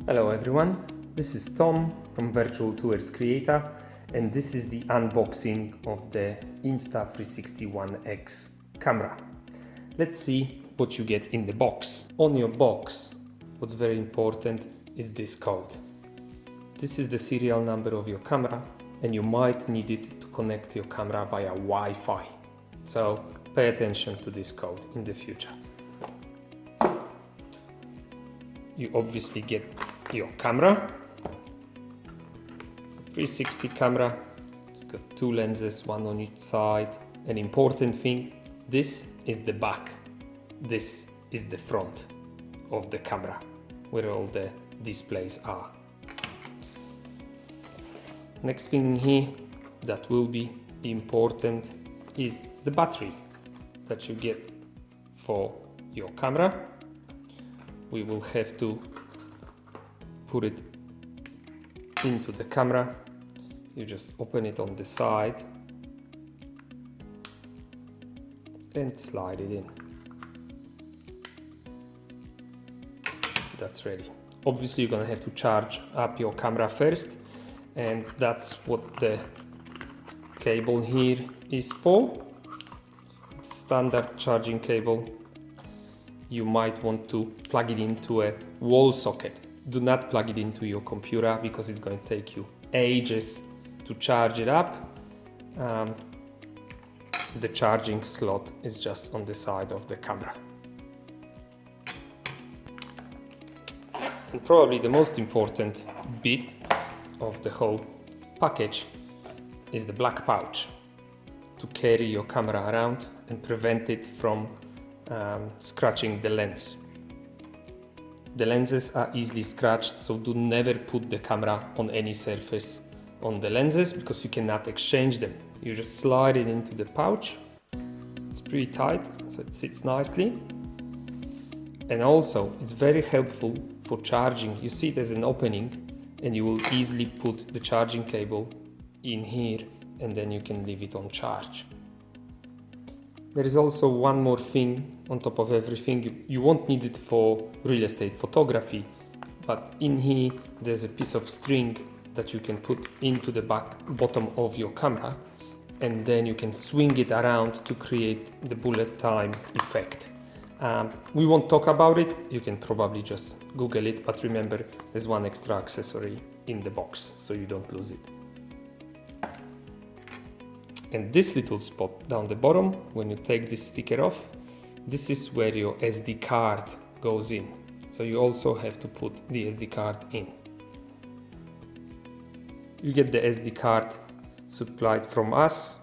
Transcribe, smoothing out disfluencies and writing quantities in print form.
Hello everyone, this is Tom from Virtual Tours Creator, and this is the unboxing of the Insta360 ONE X camera. Let's see what you get in the box. On your box, what's very important is this code. This is the serial number of your camera, and you might need it to connect your camera via Wi-Fi. So pay attention to this code in the future. You obviously get your camera. It's a 360 camera. It's got two lenses, one on each side. An important thing, this is the back. This is the front of the camera, where all the displays are. Next thing here that will be important is the battery that you get for your camera. We will have to put it into the camera. You just open it on the side and slide it in. That's ready. Obviously, you're gonna have to charge up your camera first, and that's what the cable here is for. It's a standard charging cable. You might want to plug it into a wall socket. Do not plug it into your computer because it's going to take you ages to charge it up. The charging slot is just on the side of the camera. And probably the most important bit of the whole package is the black pouch to carry your camera around and prevent it from scratching the lens. The lenses are easily scratched, so do never put the camera on any surface on the lenses because you cannot exchange them. You just slide it into the pouch. It's pretty tight, so it sits nicely. And also, it's very helpful for charging. You see there's an opening, and you will easily put the charging cable in here, and then you can leave it on charge. There is also one more thing on top of everything. You won't need it for real estate photography, but in here there's a piece of string that you can put into the bottom of your camera, and then you can swing it around to create the bullet time effect. We won't talk about it. You can probably just Google it, but remember there's one extra accessory in the box so you don't lose it. And this little spot down the bottom, when you take this sticker off, this is where your SD card goes in. So you also have to put the SD card in. You get the SD card supplied from us.